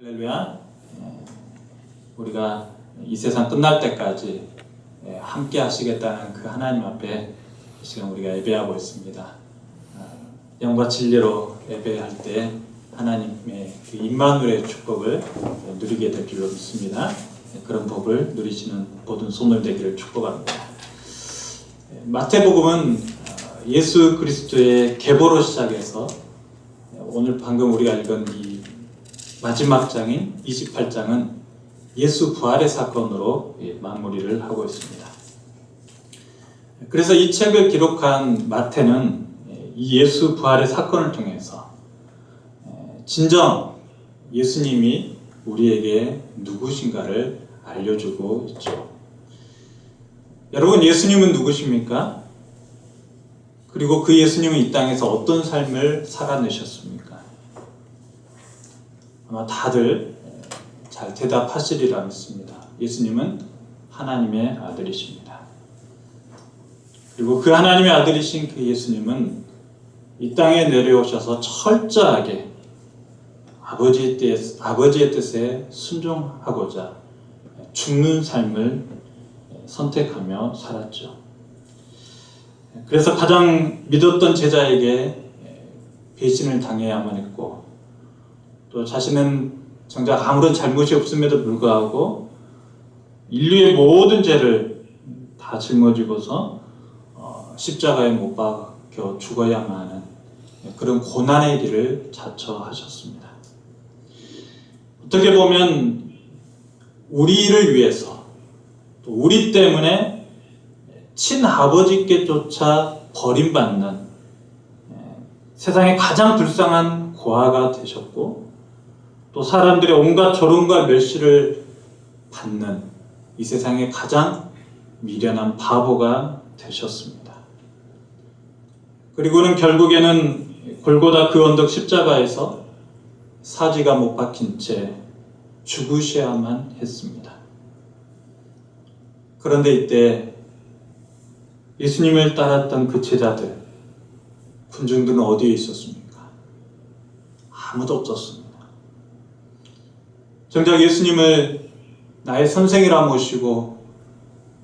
할렐루야. 우리가 이 세상 끝날 때까지 함께 하시겠다는 그 하나님 앞에 이 시간 우리가 예배하고 있습니다. 영과 진리로 예배할 때 하나님의 그 임마누엘의 축복을 누리게 될 줄로 믿습니다. 그런 복을 누리시는 모든 손을 되기를 축복합니다. 마태복음은 예수 그리스도의 계보로 시작해서 오늘 방금 우리가 읽은 이 마지막 장인 28장은 예수 부활의 사건으로 마무리를 하고 있습니다. 그래서 이 책을 기록한 마태는 이 예수 부활의 사건을 통해서 진정 예수님이 우리에게 누구신가를 알려주고 있죠. 여러분, 예수님은 누구십니까? 그리고 그 예수님은 이 땅에서 어떤 삶을 살아내셨습니까? 아마 다들 잘 대답하시리라 믿습니다. 예수님은 하나님의 아들이십니다. 그리고 그 하나님의 아들이신 그 예수님은 이 땅에 내려오셔서 철저하게 아버지의 뜻에 순종하고자 죽는 삶을 선택하며 살았죠. 그래서 가장 믿었던 제자에게 배신을 당해야만 했고, 또 자신은 정작 아무런 잘못이 없음에도 불구하고 인류의 모든 죄를 다 짊어지고서 십자가에 못 박혀 죽어야만 하는 그런 고난의 길을 자처하셨습니다. 어떻게 보면 우리를 위해서, 또 우리 때문에 친아버지께조차 버림받는 세상의 가장 불쌍한 고아가 되셨고, 또 사람들의 온갖 조롱과 멸시를 받는 이 세상의 가장 미련한 바보가 되셨습니다. 그리고는 결국에는 골고다 그 언덕 십자가에서 사지가 못 박힌 채 죽으셔야만 했습니다. 그런데 이때 예수님을 따랐던 그 제자들, 군중들은 어디에 있었습니까? 아무도 없었습니다. 정작 예수님을 나의 선생이라 모시고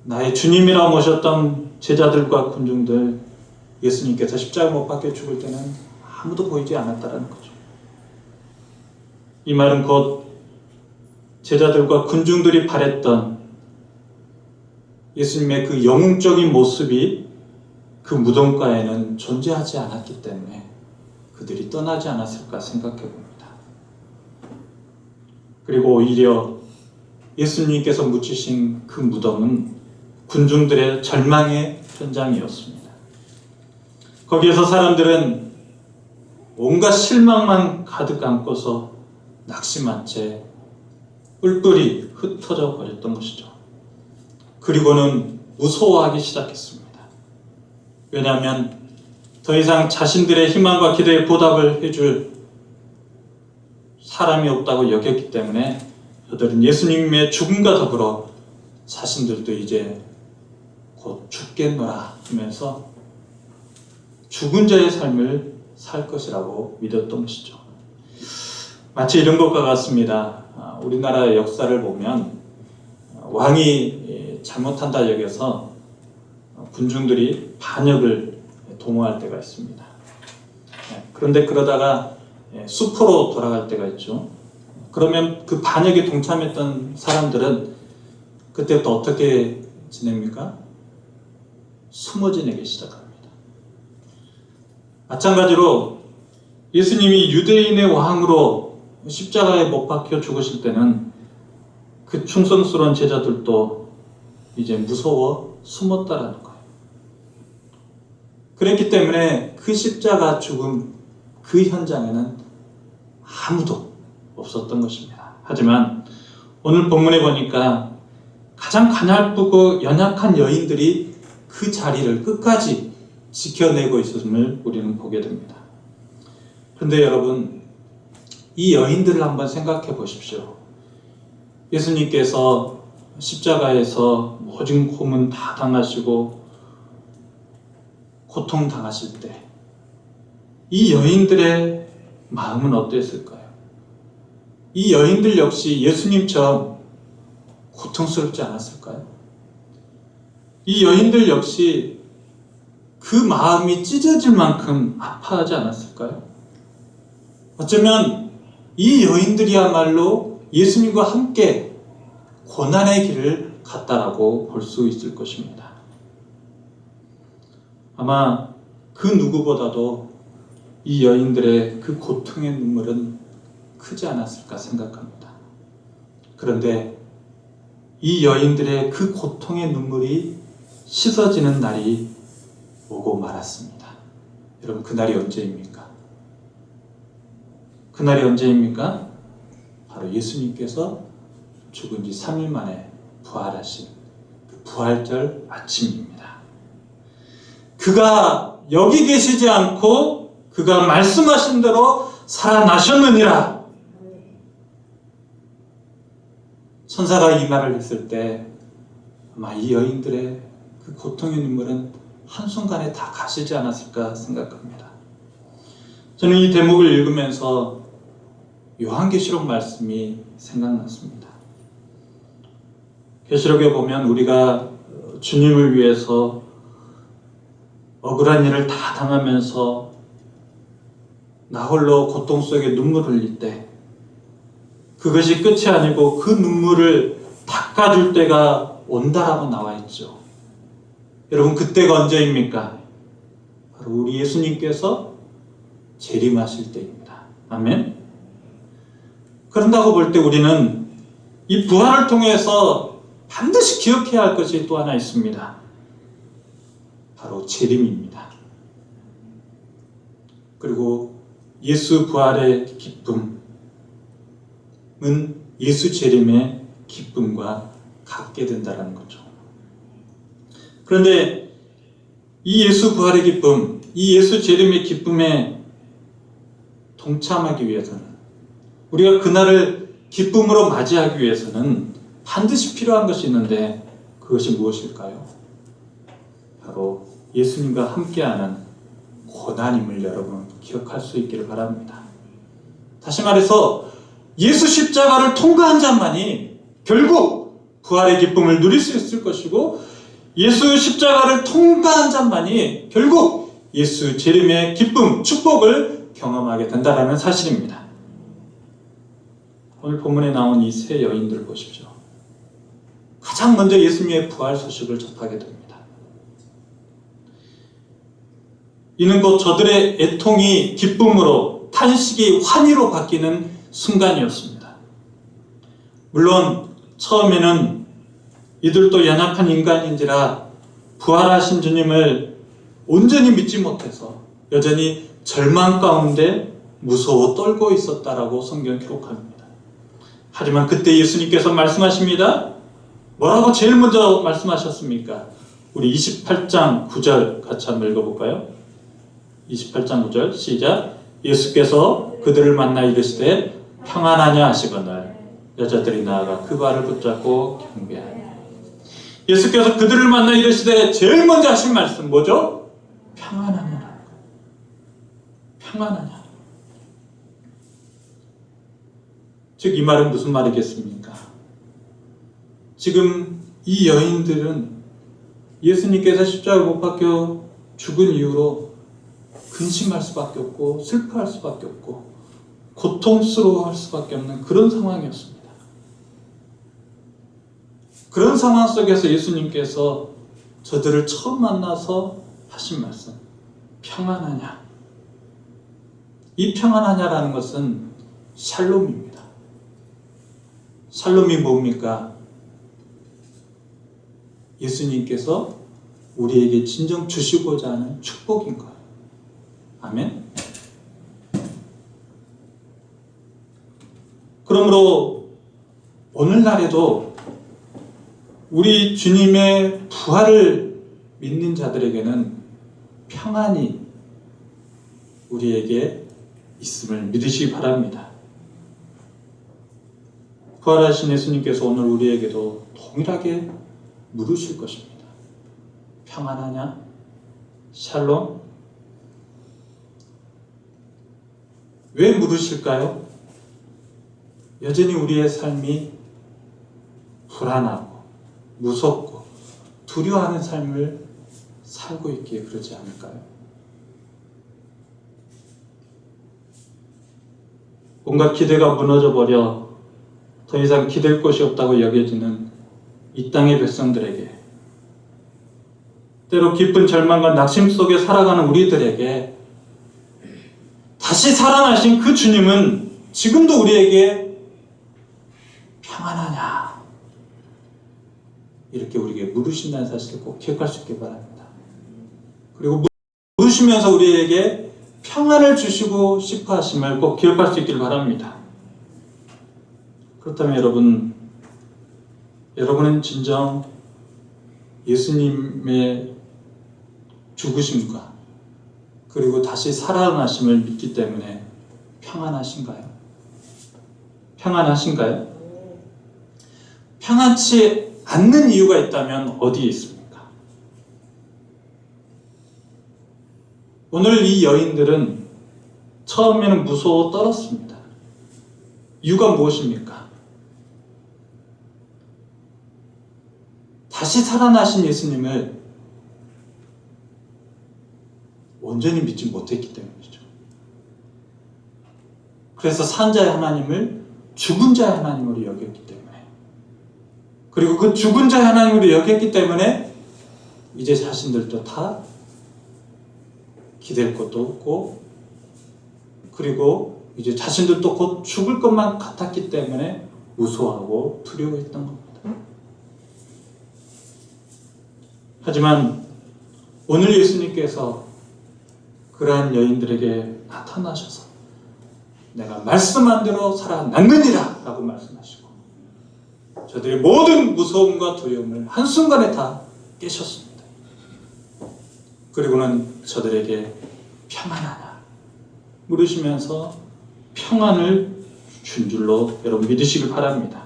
나의 주님이라 모셨던 제자들과 군중들, 예수님께서 십자가 못 박혀 죽을 때는 아무도 보이지 않았다는 거죠. 이 말은 곧 제자들과 군중들이 바랬던 예수님의 그 영웅적인 모습이 그 무덤가에는 존재하지 않았기 때문에 그들이 떠나지 않았을까 생각해 봅니다. 그리고 오히려 예수님께서 묻히신 그 무덤은 군중들의 절망의 현장이었습니다. 거기에서 사람들은 온갖 실망만 가득 안고서 낙심한 채 뿔뿔이 흩어져 버렸던 것이죠. 그리고는 무서워하기 시작했습니다. 왜냐하면 더 이상 자신들의 희망과 기대에 보답을 해줄 사람이 없다고 여겼기 때문에 그들은 예수님의 죽음과 더불어 자신들도 이제 곧 죽겠노라 하면서 죽은 자의 삶을 살 것이라고 믿었던 것이죠. 마치 이런 것과 같습니다. 우리나라의 역사를 보면 왕이 잘못한다 여겨서 군중들이 반역을 도모할 때가 있습니다. 그런데 그러다가 숲으로 돌아갈 때가 있죠. 그러면 그 반역에 동참했던 사람들은 그때부터 어떻게 지냅니까? 숨어 지내기 시작합니다. 마찬가지로 예수님이 유대인의 왕으로 십자가에 못 박혀 죽으실 때는 그 충성스러운 제자들도 이제 무서워 숨었다라는 거예요. 그랬기 때문에 그 십자가 죽음 그 현장에는 아무도 없었던 것입니다. 하지만 오늘 본문에 보니까 가장 가냘프고 연약한 여인들이 그 자리를 끝까지 지켜내고 있었음을 우리는 보게 됩니다. 그런데 여러분, 이 여인들을 한번 생각해 보십시오. 예수님께서 십자가에서 모진 고문 다 당하시고 고통당하실 때 이 여인들의 마음은 어땠을까요? 이 여인들 역시 예수님처럼 고통스럽지 않았을까요? 이 여인들 역시 그 마음이 찢어질 만큼 아파하지 않았을까요? 어쩌면 이 여인들이야말로 예수님과 함께 고난의 길을 갔다라고 볼 수 있을 것입니다. 아마 그 누구보다도 이 여인들의 그 고통의 눈물은 크지 않았을까 생각합니다. 그런데 이 여인들의 그 고통의 눈물이 씻어지는 날이 오고 말았습니다. 여러분, 그날이 언제입니까? 그날이 언제입니까? 바로 예수님께서 죽은 지 3일 만에 부활하신 그 부활절 아침입니다. 그가 여기 계시지 않고 그가 말씀하신 대로 살아나셨느니라. 천사가 이 말을 했을 때 아마 이 여인들의 그 고통의 눈물은 한순간에 다 가시지 않았을까 생각합니다. 저는 이 대목을 읽으면서 요한계시록 말씀이 생각났습니다. 계시록에 보면 우리가 주님을 위해서 억울한 일을 다 당하면서 나 홀로 고통 속에 눈물을 흘릴 때 그것이 끝이 아니고 그 눈물을 닦아줄 때가 온다라고 나와 있죠. 여러분, 그때가 언제입니까? 바로 우리 예수님께서 재림하실 때입니다. 아멘. 그런다고 볼 때 우리는 이 부활을 통해서 반드시 기억해야 할 것이 또 하나 있습니다. 바로 재림입니다. 그리고 예수 부활의 기쁨은 예수 재림의 기쁨과 같게 된다는 거죠. 그런데 이 예수 부활의 기쁨, 이 예수 재림의 기쁨에 동참하기 위해서는, 우리가 그날을 기쁨으로 맞이하기 위해서는 반드시 필요한 것이 있는데 그것이 무엇일까요? 바로 예수님과 함께하는 고난임을 여러분 기억할 수 있기를 바랍니다. 다시 말해서 예수 십자가를 통과한 자만이 결국 부활의 기쁨을 누릴 수 있을 것이고, 예수 십자가를 통과한 자만이 결국 예수 재림의 기쁨, 축복을 경험하게 된다는 사실입니다. 오늘 본문에 나온 이 세 여인들 보십시오. 가장 먼저 예수님의 부활 소식을 접하게 됩니다. 이는 곧 저들의 애통이 기쁨으로, 탄식이 환희로 바뀌는 순간이었습니다. 물론 처음에는 이들도 연약한 인간인지라 부활하신 주님을 온전히 믿지 못해서 여전히 절망 가운데 무서워 떨고 있었다라고 성경 기록합니다. 하지만 그때 예수님께서 말씀하십니다. 뭐라고 제일 먼저 말씀하셨습니까? 우리 28장 9절 같이 한번 읽어볼까요? 28장 9절 시작. 예수께서 그들을 만나 이르시되 평안하냐 하시거늘 여자들이 나아가 그 발을 붙잡고 경배하니. 예수께서 그들을 만나 이르시되 제일 먼저 하신 말씀 뭐죠? 평안하냐. 평안하냐. 즉 이 말은 무슨 말이겠습니까? 지금 이 여인들은 예수님께서 십자가에 못 박혀 죽은 이후로 근심할 수밖에 없고 슬퍼할 수밖에 없고 고통스러워할 수밖에 없는 그런 상황이었습니다. 그런 상황 속에서 예수님께서 저들을 처음 만나서 하신 말씀, 평안하냐. 이 평안하냐라는 것은 샬롬입니다. 샬롬이 뭡니까? 예수님께서 우리에게 진정 주시고자 하는 축복인 거예요. 아멘. 그러므로 오늘날에도 우리 주님의 부활을 믿는 자들에게는 평안이 우리에게 있음을 믿으시기 바랍니다. 부활하신 예수님께서 오늘 우리에게도 동일하게 물으실 것입니다. 평안하냐? 샬롬? 왜 물으실까요? 여전히 우리의 삶이 불안하고 무섭고 두려워하는 삶을 살고 있기에 그러지 않을까요? 온갖 기대가 무너져버려 더 이상 기댈 곳이 없다고 여겨지는 이 땅의 백성들에게, 때로 깊은 절망과 낙심 속에 살아가는 우리들에게 다시 살아나신 그 주님은 지금도 우리에게 평안하냐? 이렇게 우리에게 물으신다는 사실을 꼭 기억할 수 있길 바랍니다. 그리고 물으시면서 우리에게 평안을 주시고 싶어 하심을 꼭 기억할 수 있길 바랍니다. 그렇다면 여러분은 진정 예수님의 죽으심과 그리고 다시 살아나심을 믿기 때문에 평안하신가요? 평안하신가요? 평안치 않는 이유가 있다면 어디에 있습니까? 오늘 이 여인들은 처음에는 무서워 떨었습니다. 이유가 무엇입니까? 다시 살아나신 예수님을 온전히 믿지 못했기 때문이죠. 그래서 산자의 하나님을 죽은 자의 하나님으로 여겼기 때문에, 그리고 그 죽은 자의 하나님으로 여겼기 때문에 이제 자신들도 다 기댈 것도 없고, 그리고 이제 자신들도 곧 죽을 것만 같았기 때문에 무서워하고 두려워했던 겁니다. 하지만 오늘 예수님께서 그러한 여인들에게 나타나셔서 내가 말씀한 대로 살아났느니라 라고 말씀하시고 저들의 모든 무서움과 두려움을 한순간에 다 깨셨습니다. 그리고는 저들에게 평안하냐 물으시면서 평안을 준 줄로 여러분 믿으시길 바랍니다.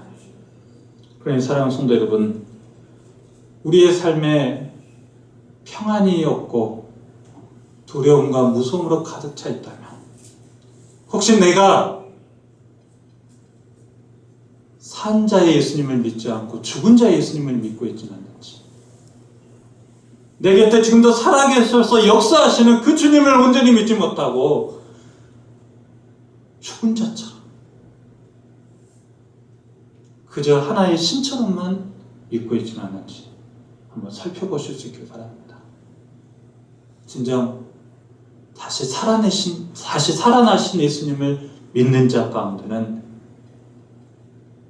그러니 사랑하는 성도 여러분, 우리의 삶에 평안이 없고 두려움과 무서움으로 가득 차 있다면, 혹시 내가 산 자의 예수님을 믿지 않고 죽은 자의 예수님을 믿고 있지는 않는지, 내 곁에 지금도 살아계셔서 역사하시는 그 주님을 온전히 믿지 못하고 죽은 자처럼 그저 하나의 신처럼만 믿고 있지는 않는지 한번 살펴보실 수 있길 바랍니다. 진정 다시 살아나신 예수님을 믿는 자 가운데는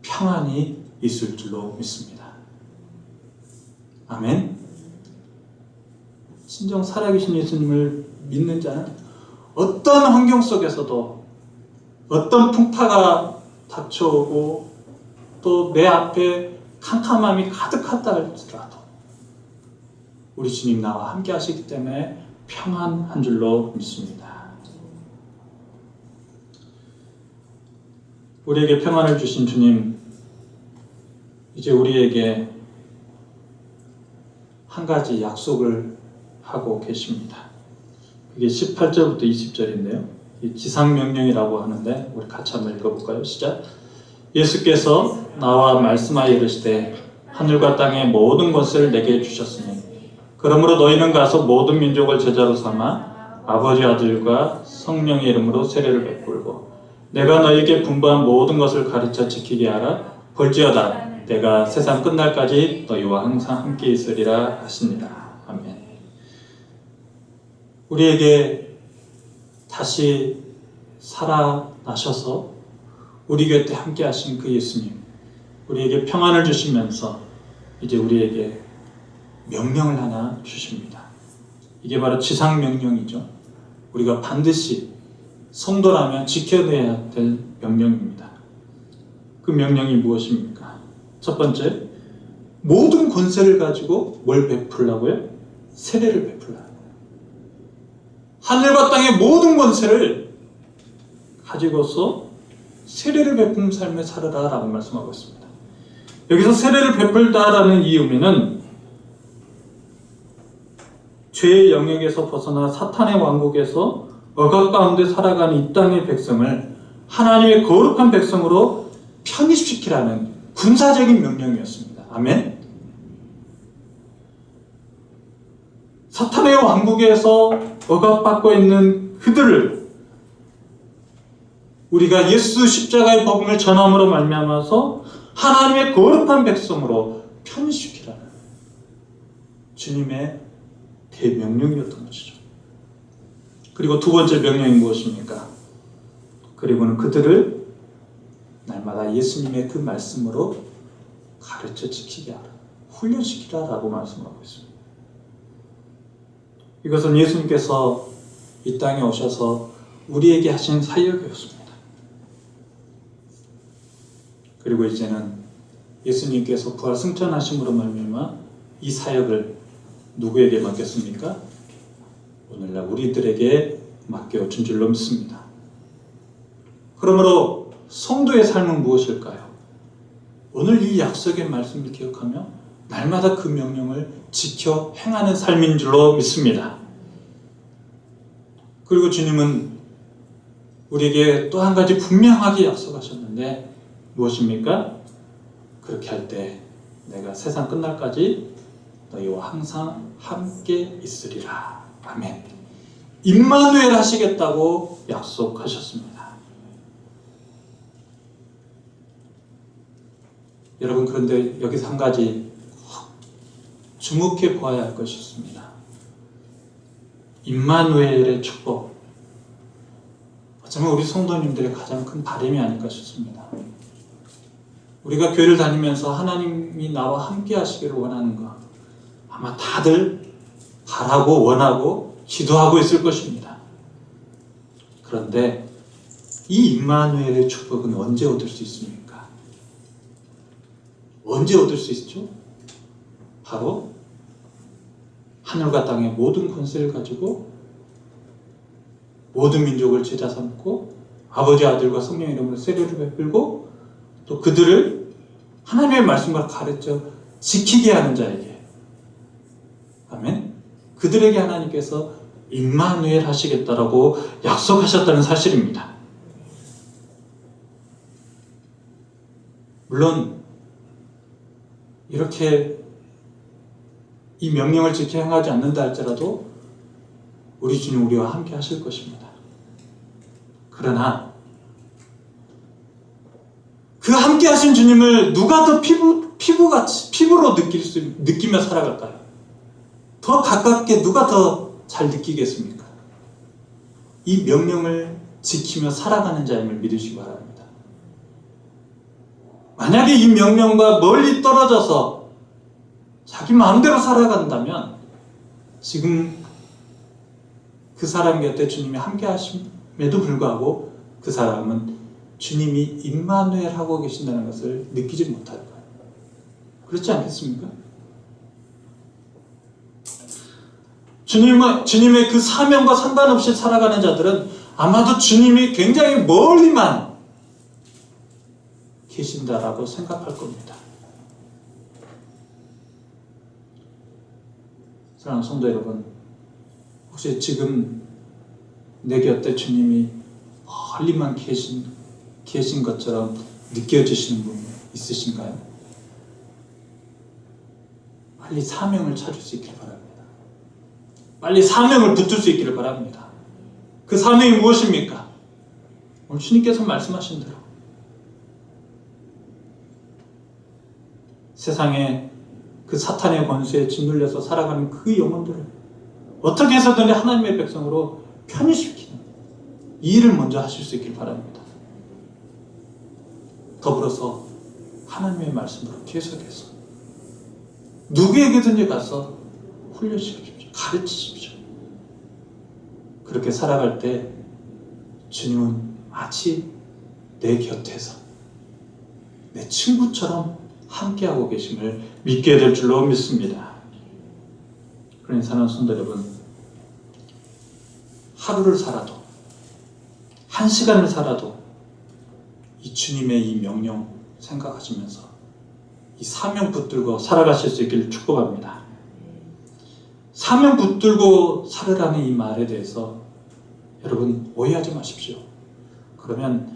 평안이 있을 줄로 믿습니다. 아멘. 진정 살아계신 예수님을 믿는 자는 어떤 환경 속에서도 어떤 풍파가 닥쳐오고 또 내 앞에 캄캄함이 가득하다 할지라도 우리 주님 나와 함께 하시기 때문에 평안한 줄로 믿습니다. 우리에게 평안을 주신 주님, 이제 우리에게 한 가지 약속을 하고 계십니다. 그게 18절부터 20절인데요. 지상명령이라고 하는데 우리 같이 한번 읽어볼까요? 시작. 예수께서 나와 말씀하여 이르시되 하늘과 땅의 모든 것을 내게 주셨으니 그러므로 너희는 가서 모든 민족을 제자로 삼아 아버지 아들과 성령의 이름으로 세례를 베풀고 내가 너희에게 분부한 모든 것을 가르쳐 지키게 하라. 볼지어다 내가 세상 끝날까지 너희와 항상 함께 있으리라 하시니라. 아멘. 우리에게 다시 살아나셔서 우리 곁에 함께 하신 그 예수님, 우리에게 평안을 주시면서 이제 우리에게 명령을 하나 주십니다. 이게 바로 지상명령이죠. 우리가 반드시 성도라면 지켜내야 될 명령입니다. 그 명령이 무엇입니까? 첫 번째, 모든 권세를 가지고 뭘 베풀라고요? 세례를 베풀라. 하늘과 땅의 모든 권세를 가지고서 세례를 베푸는 삶을 살아라 라고 말씀하고 있습니다. 여기서 세례를 베풀다라는 이 의미는 죄의 영역에서 벗어나 사탄의 왕국에서 억압 가운데 살아가는 이 땅의 백성을 하나님의 거룩한 백성으로 편입시키라는 군사적인 명령이었습니다. 아멘. 사탄의 왕국에서 억압받고 있는 그들을 우리가 예수 십자가의 복음을 전함으로 말미암아서 하나님의 거룩한 백성으로 편입시키라는 주님의 대명령이었던 것이죠. 그리고 두 번째 명령이 무엇입니까? 그리고는 그들을 날마다 예수님의 그 말씀으로 가르쳐 지키게 하라, 훈련시키라라고 말씀하고 있습니다. 이것은 예수님께서 이 땅에 오셔서 우리에게 하신 사역이었습니다. 그리고 이제는 예수님께서 부활 승천하심으로 말미암아 이 사역을 누구에게 맡겼습니까? 오늘날 우리들에게 맡겨준 줄로 믿습니다. 그러므로 성도의 삶은 무엇일까요? 오늘 이 약속의 말씀을 기억하며 날마다 그 명령을 지켜 행하는 삶인 줄로 믿습니다. 그리고 주님은 우리에게 또 한 가지 분명하게 약속하셨는데 무엇입니까? 그렇게 할 때 내가 세상 끝날까지 너희와 항상 함께 있으리라. 아멘. 임마누엘 하시겠다고 약속하셨습니다. 여러분, 그런데 여기서 한 가지 주목해 보아야 할 것이 있습니다. 임마누엘의 축복, 어쩌면 우리 성도님들의 가장 큰 바람이 아닐까 싶습니다. 우리가 교회를 다니면서 하나님이 나와 함께 하시기를 원하는 것, 아마 다들 바라고 원하고 기도하고 있을 것입니다. 그런데 이 임마누엘의 축복은 언제 얻을 수 있습니까? 언제 얻을 수 있죠? 바로 하늘과 땅의 모든 권세를 가지고 모든 민족을 제자 삼고 아버지, 아들과 성령 이름으로 세례를 베풀고 또 그들을 하나님의 말씀과 가르쳐 지키게 하는 자에게, 아멘, 그들에게 하나님께서 임마누엘 하시겠다라고 약속하셨다는 사실입니다. 물론 이렇게 이 명령을 지켜 행하지 않는다 할지라도 우리 주님 우리와 함께 하실 것입니다. 그러나 그 함께 하신 주님을 누가 더 피부로 느끼며 살아갈까요? 더 가깝게 누가 더 잘 느끼겠습니까? 이 명령을 지키며 살아가는 자임을 믿으시기 바랍니다. 만약에 이 명령과 멀리 떨어져서 자기 마음대로 살아간다면 지금 그 사람 곁에 주님이 함께 하심에도 불구하고 그 사람은 주님이 임마누엘 하고 계신다는 것을 느끼지 못할 거예요. 그렇지 않겠습니까? 주님의 그 사명과 상관없이 살아가는 자들은 아마도 주님이 굉장히 멀리만 계신다라고 생각할 겁니다. 사랑하는 성도 여러분, 혹시 지금 내 곁에 주님이 멀리만 계신 것처럼 느껴지시는 분 있으신가요? 빨리 사명을 찾을 수 있기를 바랍니다. 빨리 사명을 붙들 수 있기를 바랍니다. 그 사명이 무엇입니까? 오늘 주님께서 말씀하신 대로 세상에 그 사탄의 권세에 짓눌려서 살아가는 그 영혼들을 어떻게 해서든 하나님의 백성으로 편입시키는 이 일을 먼저 하실 수 있길 바랍니다. 더불어서 하나님의 말씀으로 계속해서 누구에게든지 가서 훈련시키십시오. 가르치십시오. 그렇게 살아갈 때 주님은 마치 내 곁에서 내 친구처럼 함께하고 계심을 믿게 될 줄로 믿습니다. 그러니 사랑하는 성도 여러분, 하루를 살아도 한 시간을 살아도 이 주님의 이 명령 생각하시면서 이 사명 붙들고 살아가실 수 있기를 축복합니다. 사명 붙들고 살으라는 이 말에 대해서 여러분 오해하지 마십시오. 그러면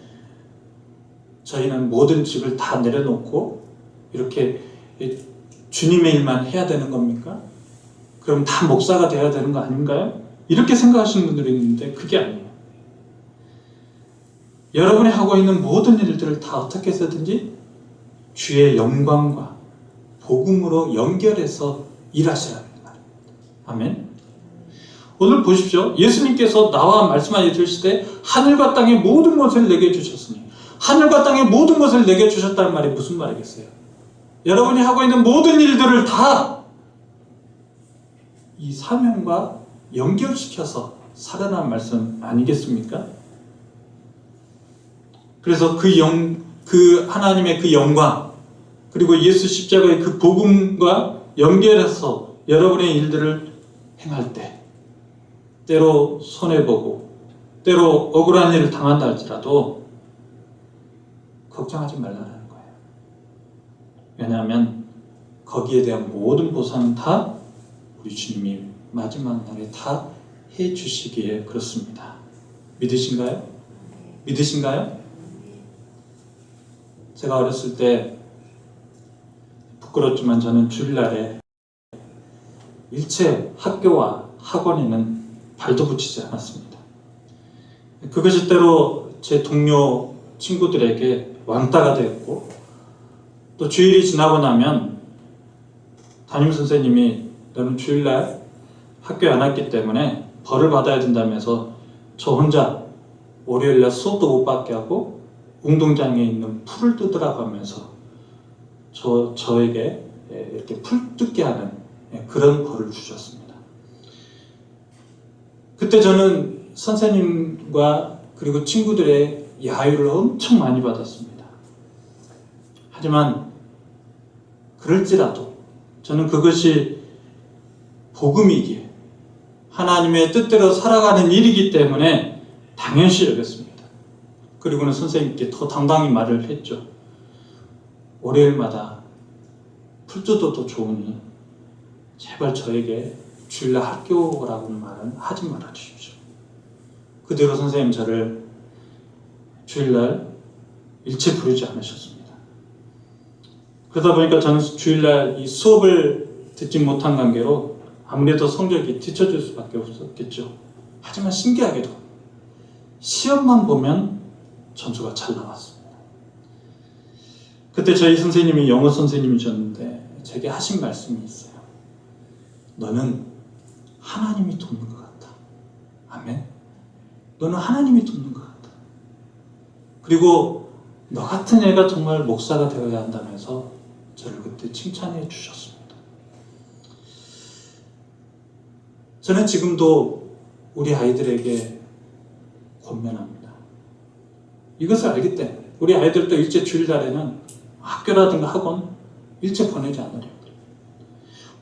저희는 모든 집을 다 내려놓고 이렇게 주님의 일만 해야 되는 겁니까? 그럼 다 목사가 돼야 되는 거 아닌가요? 이렇게 생각하시는 분들이 있는데 그게 아니에요. 여러분이 하고 있는 모든 일들을 다 어떻게 해서든지 주의 영광과 복음으로 연결해서 일하셔야 합니다. 아멘. 오늘 보십시오. 예수님께서 나와 말씀하여 주시되 하늘과 땅의 모든 것을 내게 주셨으니, 하늘과 땅의 모든 것을 내게 주셨다는 말이 무슨 말이겠어요? 여러분이 하고 있는 모든 일들을 다 이 사명과 연결시켜서 살아난 말씀 아니겠습니까? 그래서 그 하나님의 그 영광, 그리고 예수 십자가의 그 복음과 연결해서 여러분의 일들을 행할 때, 때로 손해보고 때로 억울한 일을 당한다 할지라도 걱정하지 말라는 거예요. 왜냐하면 거기에 대한 모든 보상은 다 우리 주님이 마지막 날에 다 해주시기에 그렇습니다. 믿으신가요? 믿으신가요? 제가 어렸을 때 부끄럽지만 저는 주일날에 일체 학교와 학원에는 발도 붙이지 않았습니다. 그것이 때로 제 동료 친구들에게 왕따가 되었고, 또 주일이 지나고 나면 담임선생님이 너는 주일날 학교에 안 왔기 때문에 벌을 받아야 된다면서 저 혼자 월요일날 수업도 못 받게 하고 운동장에 있는 풀을 뜯으라고 하면서 저에게 이렇게 풀 뜯게 하는 그런 벌을 주셨습니다. 그때 저는 선생님과 그리고 친구들의 야유를 엄청 많이 받았습니다. 하지만 그럴지라도 저는 그것이 복음이기에 하나님의 뜻대로 살아가는 일이기 때문에 당연시 여겼습니다. 그리고는 선생님께 더 당당히 말을 했죠. 월요일마다 풀 뜯어도 좋으니 제발 저에게 주일날 학교라고는 말은 하지 말아 주십시오. 그대로 선생님 저를 주일날 일체 부르지 않으셨습니다. 그러다 보니까 저는 주일날 이 수업을 듣지 못한 관계로 아무래도 성적이 뒤처질 수밖에 없었겠죠. 하지만 신기하게도 시험만 보면 점수가 잘 나왔습니다. 그때 저희 선생님이 영어 선생님이셨는데 제게 하신 말씀이 있어요. 너는 하나님이 돕는 것 같다. 아멘. 너는 하나님이 돕는 것 같다. 그리고 너 같은 애가 정말 목사가 되어야 한다면서 저를 그때 칭찬해 주셨습니다. 저는 지금도 우리 아이들에게 권면합니다. 이것을 알기 때문에 우리 아이들도 일제 주일날에는 학교라든가 학원 일체 보내지 않으려고.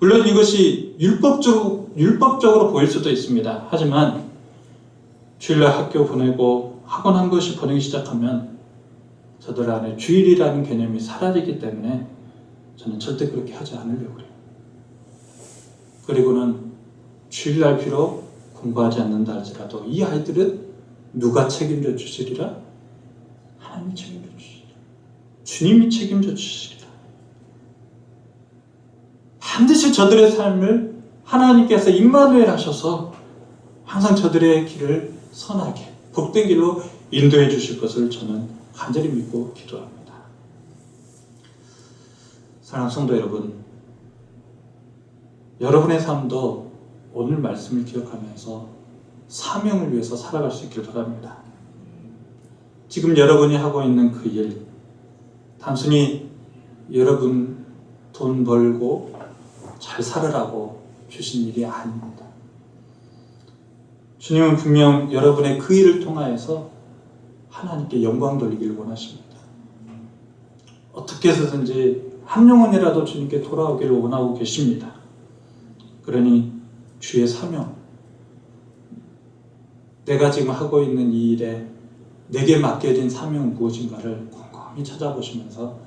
물론 이것이 율법적으로 보일 수도 있습니다. 하지만 주일날 학교 보내고 학원 한 번씩 보내기 시작하면 저들 안에 주일이라는 개념이 사라지기 때문에 저는 절대 그렇게 하지 않으려고 해요. 그리고는 주일날 비록 공부하지 않는다 할지라도 이 아이들은 누가 책임져 주시리라? 하나님이 책임져 주시리라. 주님이 책임져 주시리라. 반드시 저들의 삶을 하나님께서 임마누엘 하셔서 항상 저들의 길을 선하게 복된 길로 인도해 주실 것을 저는 간절히 믿고 기도합니다. 사랑하는 성도 여러분, 여러분의 삶도 오늘 말씀을 기억하면서 사명을 위해서 살아갈 수 있길 바랍니다. 지금 여러분이 하고 있는 그 일, 단순히 여러분 돈 벌고 잘 살으라고 주신 일이 아닙니다. 주님은 분명 여러분의 그 일을 통하여서 하나님께 영광 돌리기를 원하십니다. 어떻게 해서든지 한 영혼이라도 주님께 돌아오기를 원하고 계십니다. 그러니 주의 사명, 내가 지금 하고 있는 이 일에 내게 맡겨진 사명은 무엇인가를 곰곰이 찾아보시면서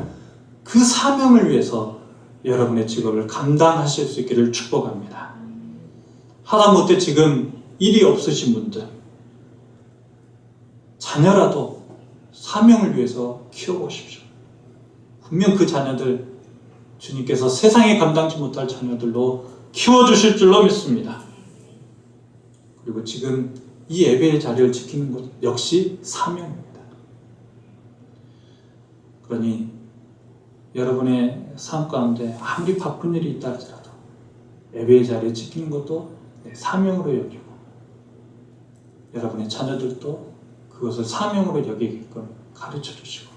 그 사명을 위해서 여러분의 직업을 감당하실 수 있기를 축복합니다. 하다못해 지금 일이 없으신 분들, 자녀라도 사명을 위해서 키워보십시오. 분명 그 자녀들 주님께서 세상에 감당치 못할 자녀들로 키워주실 줄로 믿습니다. 그리고 지금 이 예배의 자리를 지키는 것 역시 사명입니다. 그러니 여러분의 삶 가운데 아무리 바쁜 일이 있다 할지라도 예배의 자리를 지키는 것도 내 사명으로 여기고 여러분의 자녀들도 그것을 사명으로 여기게끔 가르쳐 주시고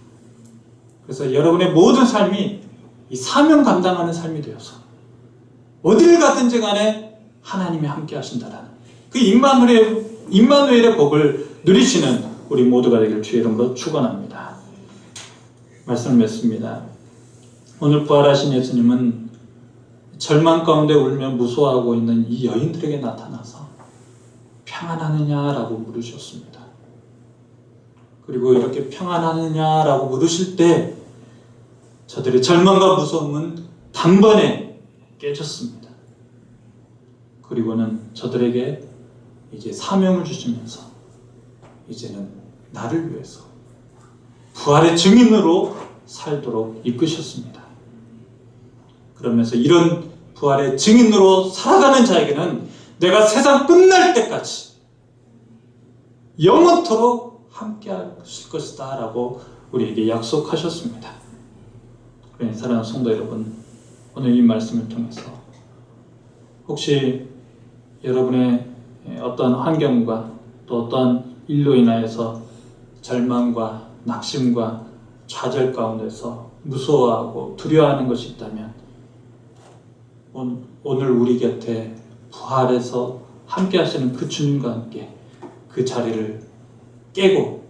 그래서 여러분의 모든 삶이 이 사명 감당하는 삶이 되어서 어딜 가든지 간에 하나님이 함께 하신다라는 그 임마누엘의 복을 누리시는 우리 모두가 되기를 주의 이름으로 축원합니다. 말씀을 맺습니다. 오늘 부활하신 예수님은 절망 가운데 울며 무서워하고 있는 이 여인들에게 나타나서 평안하느냐라고 물으셨습니다. 그리고 이렇게 평안하느냐라고 물으실 때 저들의 절망과 무서움은 단번에 깨졌습니다. 그리고는 저들에게 이제 사명을 주시면서 이제는 나를 위해서 부활의 증인으로 살도록 이끄셨습니다. 그러면서 이런 부활의 증인으로 살아가는 자에게는 내가 세상 끝날 때까지 영원토록 함께 하실 것이다 라고 우리에게 약속하셨습니다. 그러니 사랑하는 성도 여러분, 오늘 이 말씀을 통해서 혹시 여러분의 어떤 환경과 또 어떤 일로 인하여서 절망과 낙심과 좌절 가운데서 무서워하고 두려워하는 것이 있다면 오늘 우리 곁에 부활해서 함께 하시는 그 주님과 함께 그 자리를 깨고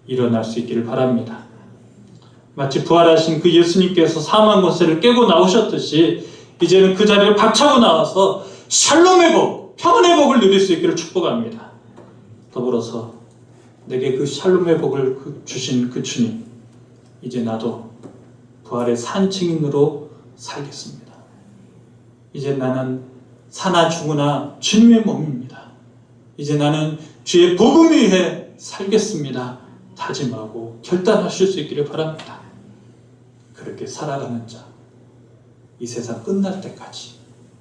일어날 수 있기를 바랍니다. 마치 부활하신 그 예수님께서 사망 권세를 깨고 나오셨듯이 이제는 그 자리를 박차고 나와서 샬롬의 복, 평안의 복을 누릴 수 있기를 축복합니다. 더불어서 내게 그 샬롬의 복을 주신 그 주님, 이제 나도 부활의 산 증인으로 살겠습니다. 이제 나는 사나 죽으나 주님의 몸입니다. 이제 나는 주의 복음 위에 살겠습니다. 다짐하고 결단하실 수 있기를 바랍니다. 그렇게 살아가는 자, 이 세상 끝날 때까지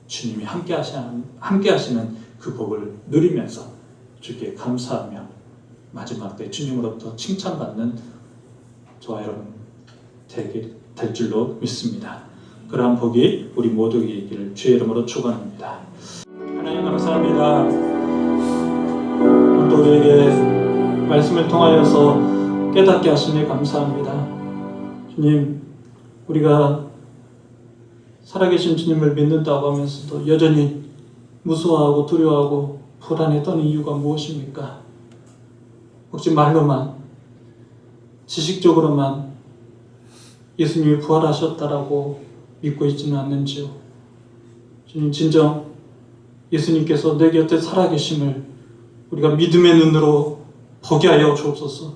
주님이 함께 하시는 그 복을 누리면서 주께 감사하며 마지막 때 주님으로부터 칭찬받는 저와 여러분 될 줄로 믿습니다. 그러한 복이 우리 모두에게 있기를 주의 이름으로 축원합니다. 하나님 감사합니다. 오늘도 우리에게 말씀을 통하여서 깨닫게 하시니 감사합니다. 주님, 우리가 살아계신 주님을 믿는다고 하면서도 여전히 무서워하고 두려워하고 불안했던 이유가 무엇입니까? 혹시 말로만, 지식적으로만 예수님이 부활하셨다라고 믿고 있지는 않는지요? 주님, 진정 예수님께서 내 곁에 살아계심을 우리가 믿음의 눈으로 보게 하여 주옵소서.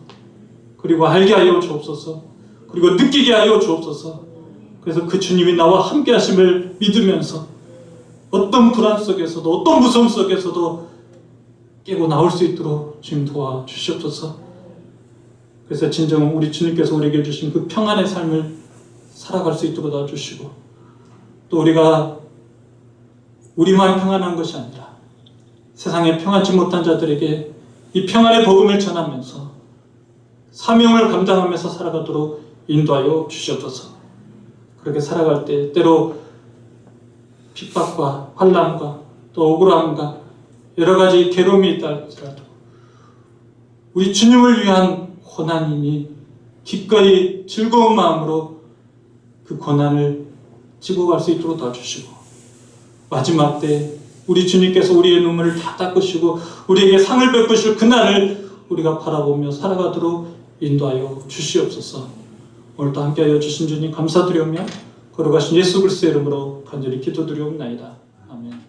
그리고 알게 하여 주옵소서. 그리고 느끼게 하여 주옵소서. 그래서 그 주님이 나와 함께 하심을 믿으면서 어떤 불안 속에서도 어떤 무서움 속에서도 깨고 나올 수 있도록 주님 도와주시옵소서. 그래서 진정 우리 주님께서 우리에게 주신 그 평안의 삶을 살아갈 수 있도록 도와주시고, 또 우리가 우리만 평안한 것이 아니라 세상에 평안치 못한 자들에게 이 평안의 복음을 전하면서 사명을 감당하면서 살아가도록 인도하여 주시옵소서. 그렇게 살아갈 때 때로 핍박과 환난과 또 억울함과 여러 가지 괴로움이 있다 할지라도 우리 주님을 위한 고난이니 기꺼이 즐거운 마음으로 그 고난을 지고 갈 수 있도록 도와주시고, 마지막 때 우리 주님께서 우리의 눈물을 다 닦으시고 우리에게 상을 베푸실 그날을 우리가 바라보며 살아가도록 인도하여 주시옵소서. 오늘도 함께하여 주신 주님 감사드리오며 걸어가신 예수 그리스도의 이름으로 간절히 기도드리옵나이다. 아멘.